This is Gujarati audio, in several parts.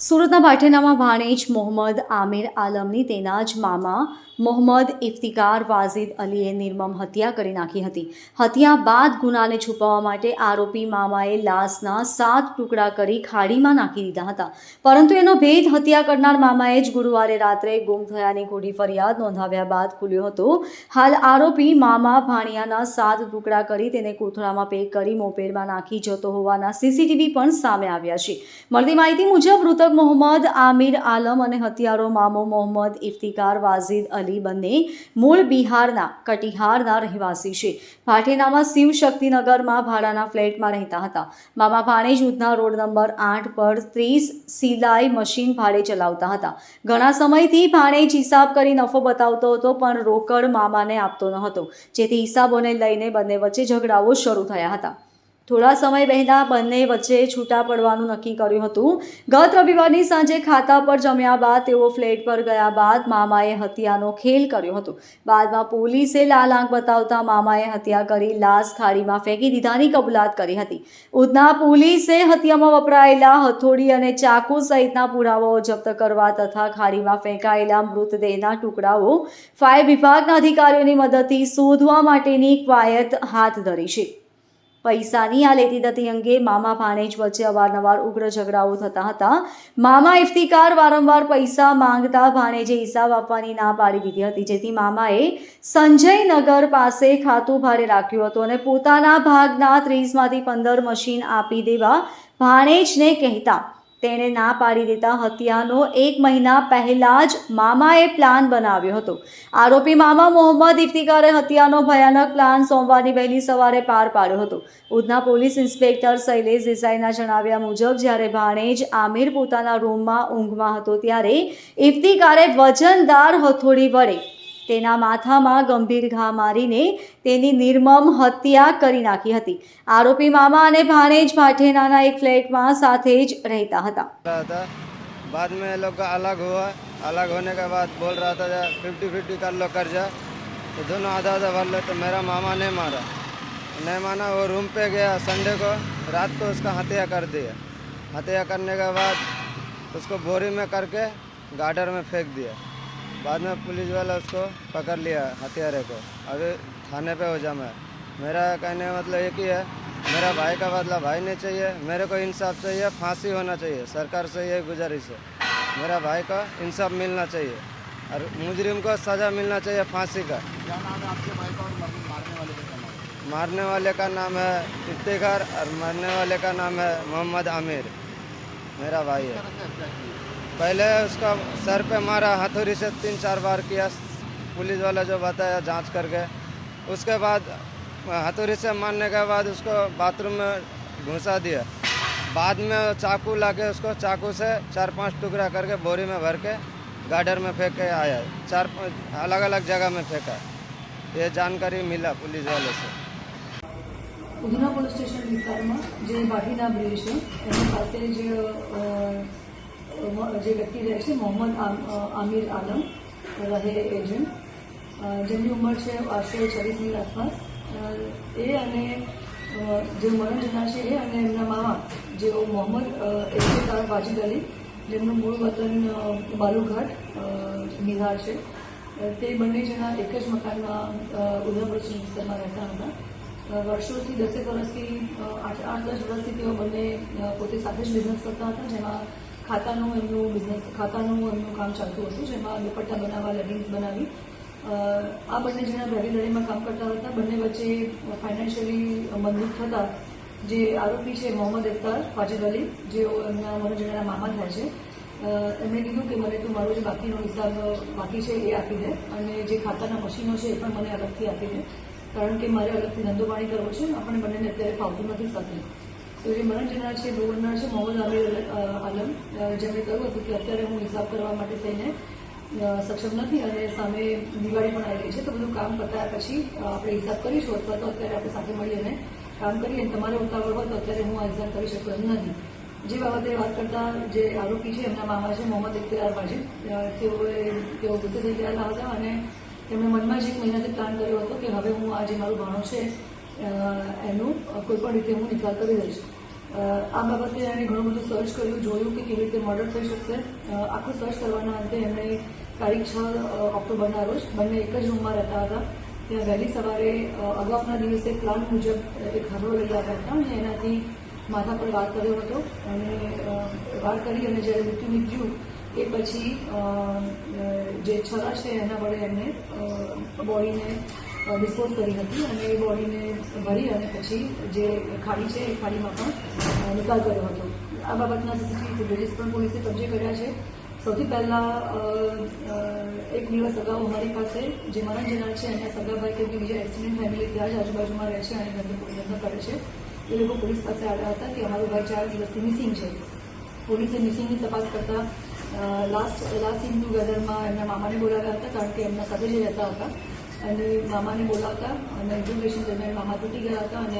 સુરતના ભાઠેનામાં ભાણેજ મોહમ્મદ આમિર આલમની તેના જ મામા મોહમ્મદ ઇફ્તિકાર વાઝિદ અલીએ નિર્મમ હત્યા કરી નાખી હતી. હત્યા બાદ ગુનાને છુપાવવા માટે આરોપી મામાએ લાશના 7 ટુકડા કરી ખાડીમાં નાખી દીધા હતા. પરંતુ એનો ભેદ હત્યા કરનાર મામાએ જ ગુરુવારે રાત્રે ગુમ થયાની ખોટી ફરિયાદ નોંધાવ્યા બાદ ખુલ્યો હતો. હાલ આરોપી મામા ભાણિયાના 7 ટુકડા કરી તેને કોથળામાં પેક કરી મોપેડમાં નાખી જતો હોવાના સીસીટીવી પણ સામે આવ્યા છે. મળતી માહિતી મુજબ મૃતક મોહમ્મદ આમિર આલમ અને હત્યારો મામો મોહમ્મદ ઇફ્તિકાર વાઝિદ અલી બંને મૂળ બિહારના કટિહારના રહેવાસી છે. ભાઠેનામાં શિવશક્તિનગરમાં ભાડાના ફ્લેટમાં રહેતા હતા. મામા ભાણેજ ઉધના રોડ નંબર 8 પર 30 સિલાઈ મશીન ભાડે ચલાવતા હતા. ઘણા સમયથી ભાણેજ હિસાબ કરી નફો બતાવતો હતો, પણ રોકડ મામાને આપતો ન હતો, જેથી હિસાબોને લઈને બંને વચ્ચે ઝઘડાઓ શરૂ થયા હતા. થોડા સમય પહેલા બંને વચ્ચે છૂટા પડવાનું નક્કી કર્યું હતું. ગત રવિવારની સાંજે ખાતા પર જમ્યા બાદ તેઓ ફ્લેટ પર ગયા બાદ મામાએ હત્યાનો ખેલ કર્યો હતો. બાદમાં પોલીસે લાલ આંખ બતાવતા મામાએ હત્યા કરી લાશ ખાડીમાં ફેંકી દીધાની કબૂલાત કરી હતી. ઉધના પોલીસે હત્યામાં વપરાયેલા હથોડી અને ચાકુ સહિતના પુરાવાઓ જપ્ત કરવા તથા ખાડીમાં ફેંકાયેલા મૃતદેહના ટુકડાઓ ફાયર વિભાગના અધિકારીઓની મદદથી શોધવા માટેની કવાયત હાથ ધરી છે. પૈસાની આ લેતી દેતી અંગે મામા ભાણેજ વચ્ચે અવારનવાર ઉગ્ર ઝઘડાઓ થતા હતા. મામા ઇફ્તિકાર વારંવાર પૈસા માંગતા ભાણેજે હિસાબ આપવાની ના પાડી દીધી હતી, જેથી મામાએ સંજયનગર પાસે ખાતું ભાડે રાખ્યું હતું અને પોતાના ભાગના 30માંથી 15 મશીન આપી દેવા ભાણેજને કહેતા તેણે ના પાડી દેતા હત્યાનો 1 મહિના પહેલા જ મામાએ પ્લાન બનાવ્યો હતો. આરોપી મામા મોહમ્મદ ઇફ્તિકારે હત્યાનો ભયાનક પ્લાન સોમવારની વહેલી સવારે પાર પાડ્યો હતો. ઉધના પોલીસ ઇન્સ્પેક્ટર શૈલેષ દેસાઈના જણાવ્યા મુજબ જ્યારે ભાણેજ આમિર પોતાના રૂમમાં ઊંઘમાં હતો ત્યારે ઇફ્તિકારે વજનદાર હથોડી વડે તેના માથામાં ગંભીર ઘા મારીને તેની નિર્મમ હત્યા કરી નાખી હતી. આરોપી મામા અને ભાણેજ ભાઠેનાના એક फ्लैटમાં સાથે જ રહેતા હતા. बाद में ये लोग का अलग हुआ. अलग होने के बाद बोल रहा था 50-50 कर लो कर्जा, तो दोनों आधा आधा भर ले. तो मेरा मामा नहीं माना. वो रूम पे गया. संडे को रात को उसका हत्या कर दिया. हत्या करने के बाद उसको बोरी में करके गार्डर में फेंक दिया. बाद में पुलिस वाला उसको पकड़ लिया, हत्यारे को. अभी थाने पे हो जामा है. मेरा कहने का मतलब एक ही है, मेरा भाई का बदला भाई नहीं चाहिए, मेरे को इंसाफ चाहिए, फांसी होना चाहिए. सरकार से यही गुजारिश है, मेरा भाई का इंसाफ मिलना चाहिए और मुजरिम को सज़ा मिलना चाहिए फांसी का. क्या नाम है आपके भाई का और मारने वाले का नाम? मारने वाले का नाम है इफ्तिकार और मरने वाले का नाम है मोहम्मद आमिर. मेरा भाई है. पहले उसका सर पे मारा हथौड़ी से 3-4 बार किया. पुलिस वाला जो बताया जांच करके, उसके बाद हथौड़ी से मारने के बाद उसको बाथरूम में घुसा दिया. बाद में चाकू लाके उसको चाकू से 4-5 टुकड़ा करके बोरी में भर के गार्डर में फेंक के आया. 4-5 अलग अलग जगह में फेंका. ये जानकारी मिला पुलिस वाले से. ઉધના પોલીસ સ્ટેશન વિસ્તારમાં જે ભાટીના બ્રિજ છે એની પાસે જે વ્યક્તિ રહે છે મોહમ્મદ આમિર આલમ રહે એજન્ટ, જેમની ઉંમર છે આશરે 26ની આસપાસ. એ અને જે મરણ જનાર છે એ અને એમના મામા જેઓ મોહમ્મદ ઇફ્તિકાર વાજીદ અલી, જેમનું મૂળ વતન બાલુઘાટ બિહાર છે, તે બંને જણા એક જ મકાનમાં ઉધના પોલીસ સ્ટેશન વિસ્તારમાં રહેતા હતા. વર્ષોથી 10 વર્ષથી 8-10 વર્ષથી તેઓ બંને પોતે સાથે જ બિઝનેસ કરતા હતા, જેમાં ખાતાનું એમનું કામ ચાલતું હતું, જેમાં દુપટ્ટા બનાવવા, લેગિંગ્સ બનાવી આ બંને જણા ભાગીદારીમાં કામ કરતા હતા. બંને વચ્ચે ફાઇનાન્શિયલી મજબૂત થતા જે આરોપી છે મોહમ્મદ ઇફ્તિકાર વાજીદ અલી, જેઓ એમના મરણ જનારના મામા થાય છે, એમણે કીધું કે મને તું મારો જે બાકીનો હિસાબ બાકી છે એ આપી દે અને જે ખાતાના મશીનો છે એ પણ મને અલગથી આપી દે, કારણ કે મારે અલગથી ધંધો પાણી કરવો છે. આપણે બંનેને અત્યારે ફાવતું નથી સાથે. તો જે મરણ જનાર છે ગવર્નર છે મોહમ્મદ આમિર આલમ, જેમણે કહ્યું હતું કે અત્યારે હું હિસાબ કરવા માટે થઈને સક્ષમ નથી અને સામે દિવાળી પણ આવી રહી છે, તો બધું કામ પતાયા પછી આપણે હિસાબ કરીશું, અથવા તો અત્યારે આપણે સાથે મળીને કામ કરીએ. તમારે ઉતાવળ હોય તો અત્યારે હું આ હિસાબ કરી શકું એમ નથી. જે બાબતે વાત કરતા જે આરોપી છે એમના મામા છે મોહમ્મદ ઇફ્તિકાર વાજીદ, તેઓ ગુસ્સે થઈ ગયેલા હતા અને તેમણે મનમાં જ 1 મહિનાથી પ્લાન કર્યો હતો કે હવે હું આ જે મારું ભાણો છે એનું કોઈ પણ રીતે હું નિકાલ કરી દઈશ. આ બાબતે એણે ઘણું બધું સર્ચ કર્યું, જોયું કે કેવી રીતે મર્ડર થઈ શકશે. આખું સર્ચ કરવાના અંતે એમણે તારીખ 6 ઓક્ટોબરના રોજ બંને એક જ રૂમમાં રહેતા હતા. ત્યાં વહેલી સવારે અગાઉના દિવસે પ્લાન મુજબ એક હરવો લઈ આવ્યા હતા અને એનાથી માથા પર વાર કર્યો હતો અને વાર કરી અને જ્યારે મૃત્યુ નીપજ્યું એ પછી જે છરા છે એના વડે એમને બોડીને ડિસ્પોઝ કરી હતી અને એ બોડીને ભરી અને પછી જે ખાડી છે એ ખાડીમાં પણ નિકાલ કર્યો હતો. આ બાબતના સીસીટીવી ફૂટેજીસ પણ પોલીસે કબજે કર્યા છે. સૌથી પહેલાં એક દિવસ અગાઉ અમારી પાસે જે મરણ જનાર છે એના સગાભાઈ કે બીજા એક્સિડન્ટ ફેમિલી ત્યાં જ આજુબાજુમાં રહે છે અને ધંધો કરે છે. એ લોકો પોલીસ પાસે આવ્યા હતા કે અમારો ભાઈ 4 દિવસથી મિસિંગ છે. પોલીસે મિસિંગની તપાસ કરતા લાસ્ટ ઇન ટુગેધરમાં એમના મામાને બોલાવ્યા હતા, કારણ કે એમના સાથે જ રહેતા હતા અને મામાને બોલાવતા અને ઇન્ટ્રોગેશન દરમિયાન મામા તૂટી ગયા હતા અને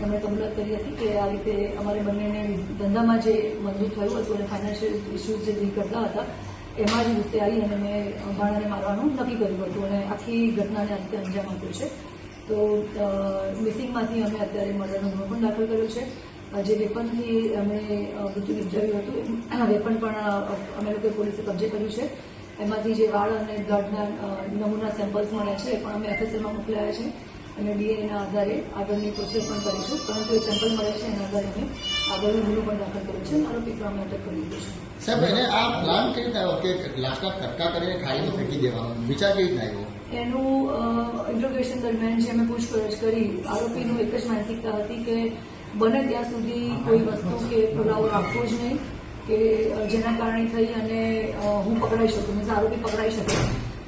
એમણે કબૂલાત કરી હતી કે આ રીતે અમારે બંનેને ધંધામાં જે મંજૂર થયું હતું અને ફાઇનાન્શિયલ ઇસ્યુઝ જે ડીલ કરતા હતા એમાં જ ગુસ્સે આવી અને મેં ભાણાને મારવાનું નક્કી કર્યું હતું અને આખી ઘટનાને આ રીતે અંજામ આપ્યો છે. તો મિસિંગમાંથી અમે અત્યારે મર્ડરનો ગુનો પણ દાખલ કર્યો છે. જે વેપનથી અમે મૃત્યુ નિપજાવ્યું હતું વેપન પણ અમે લોકોએ પોલીસે કબજે કર્યું છે. એમાંથી જે વાળ અને બ્લડના નમૂના સેમ્પલ્સ મળ્યા છે એ પણ અમે એફએસએલમાં મોકલાયા છે અને ડીએનએના આધારે આગળની પ્રોસેસ પણ કરીશું. પરંતુ એ સેમ્પલ મળ્યા છે એના આધારે અમે આગળનો ગુનો પણ દાખલ કર્યો છે. આરોપી પર અમે અટક કરી દીધો છે. સાહેબ, એને આ પ્લાન કેવી રીતે આવ્યો કે લાશના કટકા કરીને ખાડીમાં ફેંકી દેવાનો વિચાર કેવી રીતે આવ્યો? એનું ઇન્ટ્રોગેશન દરમિયાન જે અમે પૂછપરછ કરી, આરોપીનું એક જ માનસિકતા હતી કે બને ત્યાં સુધી કોઈ વસ્તુ કે પુરાવો રાખવો જ નહીં કે જેના કારણે થઈ અને હું પકડાઈ શકું, મીન્સ આરોપી પકડાઈ શકે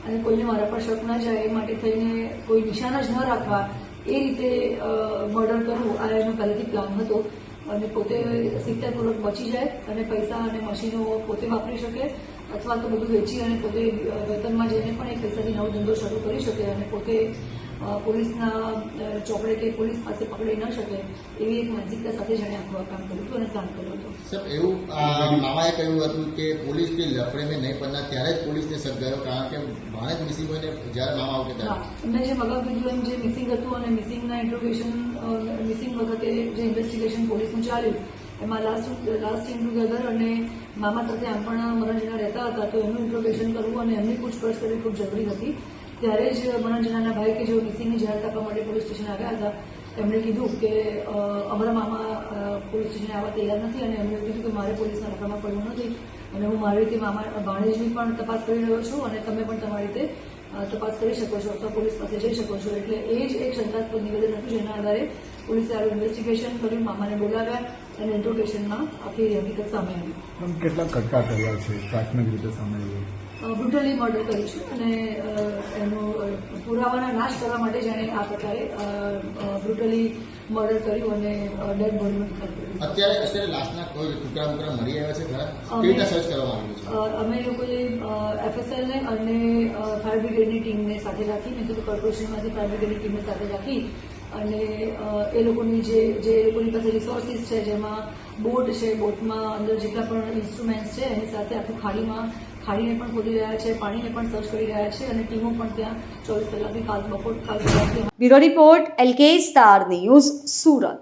અને કોઈને મારા પર શક ન જાય એ માટે થઈને કોઈ નિશાન જ ન રાખવા એ રીતે મર્ડર કરવું આ એનો પહેલેથી પ્લાન હતો અને પોતે સિત્તેરપૂર્વક બચી જાય અને પૈસા અને મશીનો પોતે વાપરી શકે અથવા તો બધું વેચી અને પોતે વેતનમાં જઈને પણ એ પૈસાથી નવો ધંધો શરૂ કરી શકે અને પોતે પોલીસના ચોપડે કે પોલીસ પાસે પકડી ન શકે એવી એક માનસિકતા સાથે જેણે આખું કામ કર્યું હતું અને પ્લાન કર્યો હતો. સાહેબ, એવું મામાએ કહ્યું હતું કે પોલીસ કે લફડે મેં નહીં પડના ત્યારે જ પોલીસને શક ગયો, કારણ કે ભાણે જ મિસિંગ હોય ને જ્યારે મામા આવશે ત્યારે. મેં જે અગાઉ કીધું એમ જે મિસિંગ હતું અને મિસિંગના ઇન્ટ્રોગેશન મિસિંગ વખતે જે ઇન્વેસ્ટિગેશન પોલીસનું ચાલ્યું એમાં લાસ્ટ ઇન ટુગેધર અને મામા સાથે આમ પણ મરણ જણા રહેતા હતા તો એમનું ઇન્ટ્રોગેશન કરવું અને એમની પૂછપરછ કરવી ખૂબ જરૂરી હતી. ત્યારે જ મરણ જણાના ભાઈ કે જેઓ મિસિંગની જાહેરાત આપવા માટે પોલીસ સ્ટેશન આવ્યા હતા એમણે કીધું કે અમારા મામા પોલીસ સ્ટેશને આવવા તૈયાર નથી અને એમણે કીધું કે મારે પોલીસના રકમમાં પડવું નથી અને હું મારી રીતે મામા ભાણેજની પણ તપાસ કરી રહ્યો છું અને તમે પણ તમારી રીતે તપાસ કરી શકો છો અથવા પોલીસ પાસે જઈ શકો છો. એટલે એ જ એક શંકાસ્પદ નિવેદન હતું જેના આધારે પોલીસે આવું ઇન્વેસ્ટિગેશન કર્યું, મામાને બોલાવ્યા અને ઇન્ટ્રોગેશનમાં આખી હકીકત સામે આવી. કેટલા કટકા કર્યા છે પ્રાથમિક રીતે સામે આવ્યું? બ્રુટલી મર્ડર કર્યું છે અને એનું પુરાવાના નાશ કરવા માટે જેણે આ પ્રકારે બ્રુટલી મર્ડર કર્યું અને ડેડ બોડીનો નિકાલ કર્યો. અત્યારે લાશના કોઈ ટુકડા મળી આવ્યા છે ખરા? કેવી રીતે સર્ચ કરવામાં આવ્યું છે? અમે લોકોએ એફએસએલને અને ફાયર બ્રિગેડની ટીમને સાથે રાખી, મ્યુનિસિપલ કોર્પોરેશનમાંથી ફાયર બ્રિગેડની ટીમને સાથે રાખી અને એ લોકોની જે લોકોની પાસે રિસોર્સિસ છે જેમાં બોટ છે, બોટમાં અંદર જેટલા પણ ઇન્સ્ટ્રુમેન્ટ્સ છે એની સાથે આખું ખાડીને પણ ખોદી રહ્યા છે, પાણીને પણ સર્ચ કરી રહ્યા છે અને ટીમો પણ ત્યાં 24 કલાકથી કાલ કલાકથી. Bureau report LK star news, Surat.